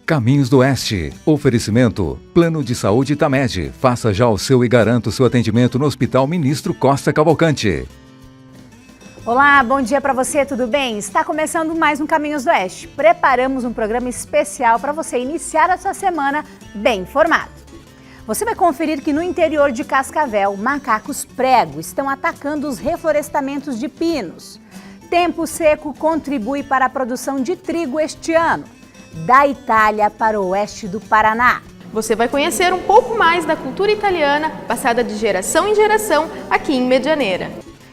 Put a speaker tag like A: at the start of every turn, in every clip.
A: Caminhos do Oeste. Oferecimento. Plano de Saúde Tamed. Faça já o seu e garanta o seu atendimento no Hospital Ministro Costa Cavalcante.
B: Olá, bom dia para você, tudo bem? Está começando mais um Caminhos do Oeste. Preparamos um programa especial para você iniciar a sua semana bem informado. Você vai conferir que no interior de Cascavel, macacos prego estão atacando os reflorestamentos de pinos. Tempo seco contribui para a produção de trigo este ano. Da Itália para o oeste do Paraná.
C: Você vai conhecer um pouco mais da cultura italiana, passada de geração em geração, aqui em Medianeira.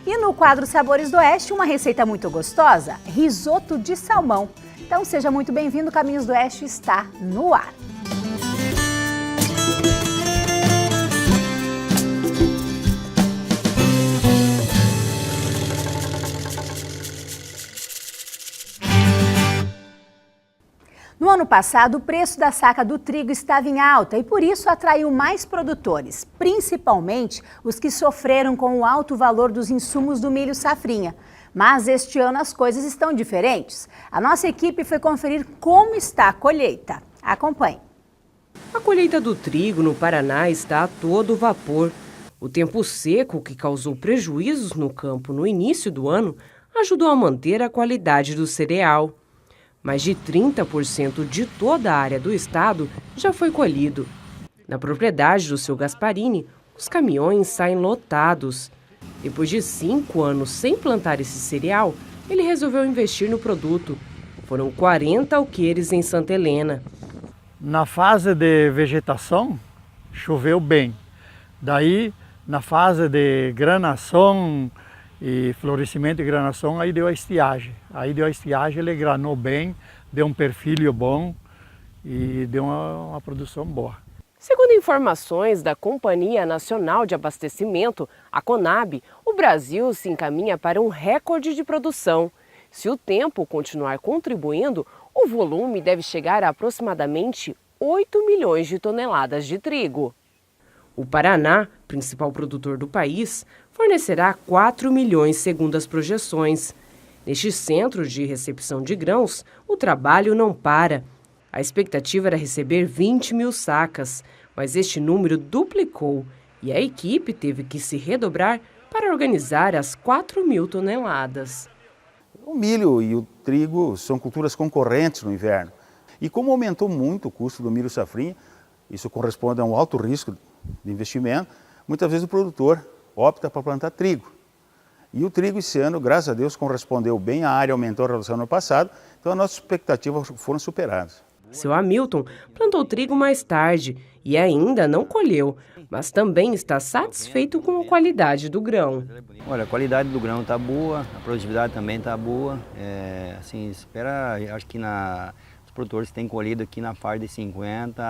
B: E no quadro Sabores do Oeste, uma receita muito gostosa, risoto de salmão. Então seja muito bem-vindo, Caminhos do Oeste está no ar. No ano passado, o preço da saca do trigo estava em alta e por isso atraiu mais produtores, principalmente os que sofreram com o alto valor dos insumos do milho safrinha. Mas este ano as coisas estão diferentes. A nossa equipe foi conferir como está a colheita. Acompanhe.
D: A colheita do trigo no Paraná está a todo vapor. O tempo seco, que causou prejuízos no campo no início do ano, ajudou a manter a qualidade do cereal. Mais de 30% de toda a área do estado já foi colhido. Na propriedade do seu Gasparini, os caminhões saem lotados. Depois de 5 anos sem plantar esse cereal, ele resolveu investir no produto. Foram 40 alqueires em Santa Helena.
E: Na fase de vegetação, choveu bem. Daí, na fase de granação e florescimento e granação, aí deu a estiagem. Ele granou bem, deu um perfil bom e deu uma produção boa.
D: Segundo informações da Companhia Nacional de Abastecimento, a Conab, o Brasil se encaminha para um recorde de produção. Se o tempo continuar contribuindo, o volume deve chegar a aproximadamente 8 milhões de toneladas de trigo. O Paraná, principal produtor do país, fornecerá 4 milhões segundo as projeções. Neste centro de recepção de grãos, o trabalho não para. A expectativa era receber 20 mil sacas, mas este número duplicou e a equipe teve que se redobrar para organizar as 4 mil toneladas.
F: O milho e o trigo são culturas concorrentes no inverno. E como aumentou muito o custo do milho safrinha, isso corresponde a um alto risco de investimento, muitas vezes o produtor opta para plantar trigo. E o trigo esse ano, graças a Deus, correspondeu bem, a área aumentou em relação ao ano passado, então as nossas expectativas foram superadas.
D: Seu Hamilton plantou trigo mais tarde e ainda não colheu, mas também está satisfeito com a qualidade do grão.
G: Olha, a qualidade do grão está boa, a produtividade também está boa. Acho que os produtores têm colhido aqui na faixa de 50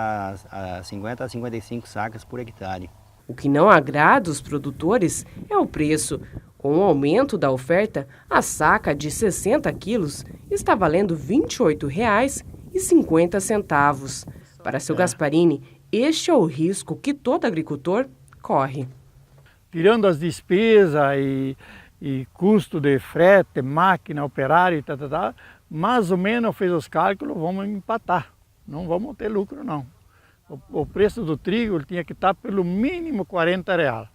G: a 55 sacas por hectare.
D: O que não agrada os produtores é o preço. Com o aumento da oferta, a saca de 60 quilos está valendo R$ 28,50. Para seu Gasparini, este é o risco que todo agricultor corre.
E: Tirando as despesas e custo de frete, máquina, operário, mais ou menos fez os cálculos, vamos empatar. Não vamos ter lucro, não. O preço do trigo ele tinha que estar pelo mínimo R$40.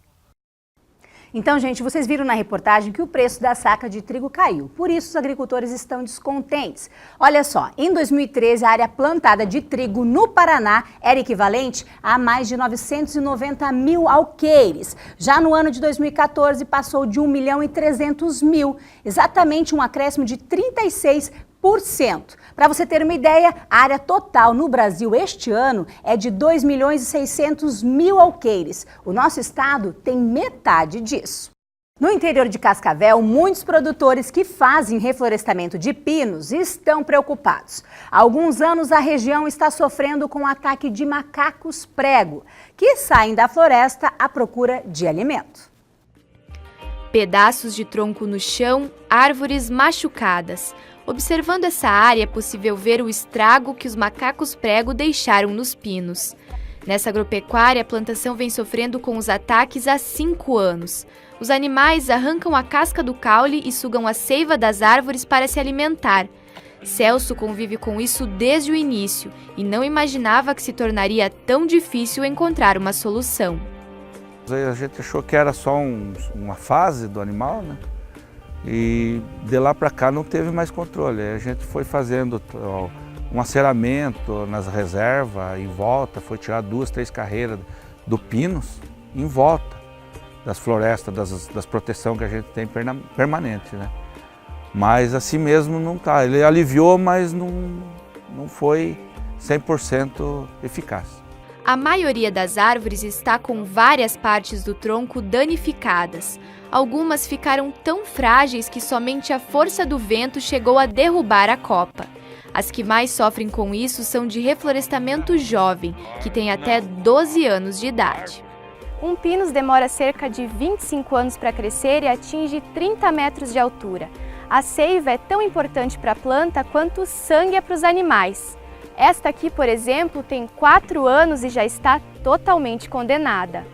B: Então, gente, vocês viram na reportagem que o preço da saca de trigo caiu. Por isso, os agricultores estão descontentes. Olha só, em 2013, a área plantada de trigo no Paraná era equivalente a mais de 990 mil alqueires. Já no ano de 2014, passou de 1.300.000, exatamente um acréscimo de 36%. Para você ter uma ideia, a área total no Brasil este ano é de 2.600.000 alqueires. O nosso estado tem metade disso. No interior de Cascavel, muitos produtores que fazem reflorestamento de pinos estão preocupados. Há alguns anos a região está sofrendo com o ataque de macacos prego, que saem da floresta à procura de alimento.
H: Pedaços de tronco no chão, árvores machucadas. Observando essa área, é possível ver o estrago que os macacos prego deixaram nos pinos. Nessa agropecuária, a plantação vem sofrendo com os ataques há 5 anos. Os animais arrancam a casca do caule e sugam a seiva das árvores para se alimentar. Celso convive com isso desde o início e não imaginava que se tornaria tão difícil encontrar uma solução.
I: A gente achou que era só uma fase do animal, né? E de lá para cá não teve mais controle. A gente foi fazendo um aceramento nas reservas em volta, foi tirar 2, 3 carreiras do pinos em volta das florestas, das proteções que a gente tem permanente, né? Mas assim mesmo não está. Ele aliviou, mas não foi 100% eficaz.
H: A maioria das árvores está com várias partes do tronco danificadas. Algumas ficaram tão frágeis que somente a força do vento chegou a derrubar a copa. As que mais sofrem com isso são de reflorestamento jovem, que tem até 12 anos de idade.
J: Um pinus demora cerca de 25 anos para crescer e atinge 30 metros de altura. A seiva é tão importante para a planta quanto o sangue é para os animais. Esta aqui, por exemplo, tem 4 anos e já está totalmente condenada.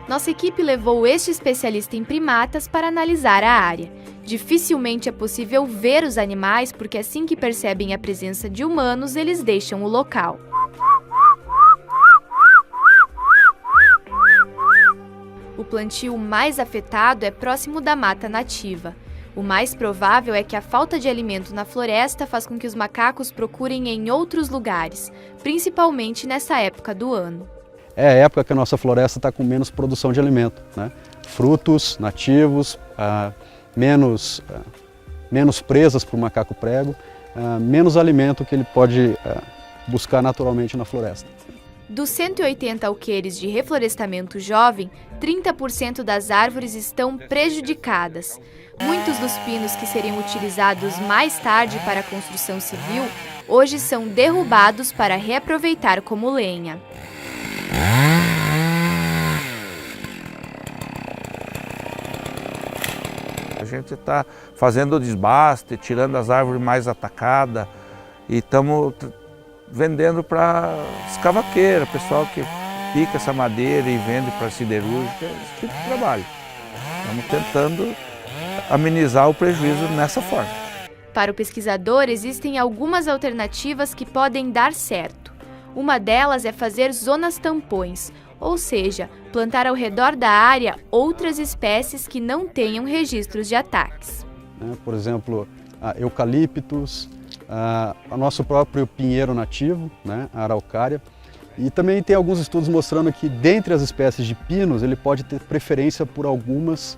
H: Nossa equipe levou este especialista em primatas para analisar a área. Dificilmente é possível ver os animais porque assim que percebem a presença de humanos, eles deixam o local. O plantio mais afetado é próximo da mata nativa. O mais provável é que a falta de alimento na floresta faz com que os macacos procurem em outros lugares, principalmente nessa época do ano.
K: É a época que a nossa floresta está com menos produção de alimento, né? Frutos nativos, menos presas para o macaco prego, menos alimento que ele pode buscar naturalmente na floresta.
H: Dos 180 alqueires de reflorestamento jovem, 30% das árvores estão prejudicadas. Muitos dos pinos que seriam utilizados mais tarde para a construção civil, hoje são derrubados para reaproveitar como lenha.
I: A gente está fazendo o desbaste, tirando as árvores mais atacadas e estamos vendendo para escavaqueira, pessoal que pica essa madeira e vende para siderúrgica, esse tipo de trabalho. Estamos tentando amenizar o prejuízo nessa forma.
H: Para o pesquisador, existem algumas alternativas que podem dar certo. Uma delas é fazer zonas tampões, ou seja, plantar ao redor da área outras espécies que não tenham registros de ataques.
K: Por exemplo, eucaliptos, o nosso próprio pinheiro nativo, né, a araucária. E também tem alguns estudos mostrando que dentre as espécies de pinos ele pode ter preferência por algumas,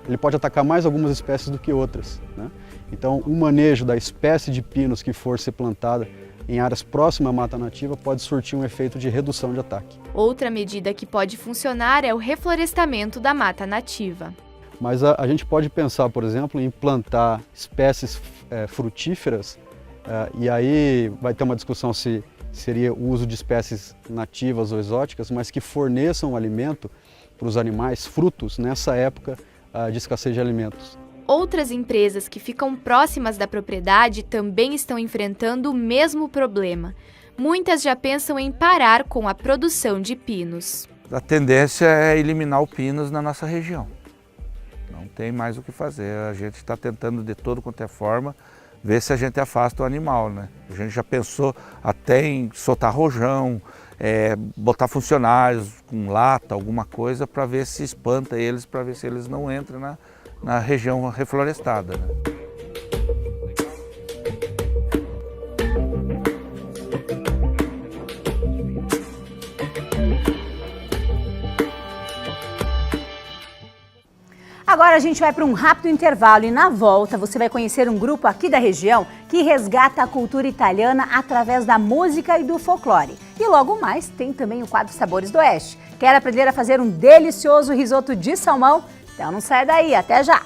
K: ele pode atacar mais algumas espécies do que outras, né? Então o manejo da espécie de pinos que for ser plantada em áreas próximas à mata nativa pode surtir um efeito de redução de ataque.
H: Outra medida que pode funcionar é o reflorestamento da mata nativa.
K: Mas a gente pode pensar, por exemplo, em plantar espécies frutíferas e aí vai ter uma discussão se seria o uso de espécies nativas ou exóticas, mas que forneçam alimento para os animais, frutos, nessa época de escassez de alimentos.
H: Outras empresas que ficam próximas da propriedade também estão enfrentando o mesmo problema. Muitas já pensam em parar com a produção de pinos.
I: A tendência é eliminar o pinos na nossa região. Não tem mais o que fazer. A gente está tentando de toda quanto é forma ver se a gente afasta o animal, né? A gente já pensou até em soltar rojão, botar funcionários com lata, alguma coisa, para ver se espanta eles, para ver se eles não entram na região reflorestada, né?
B: Agora a gente vai para um rápido intervalo e na volta você vai conhecer um grupo aqui da região que resgata a cultura italiana através da música e do folclore. E logo mais tem também o quadro Sabores do Oeste. Quer aprender a fazer um delicioso risoto de salmão? Então não sai daí, até já!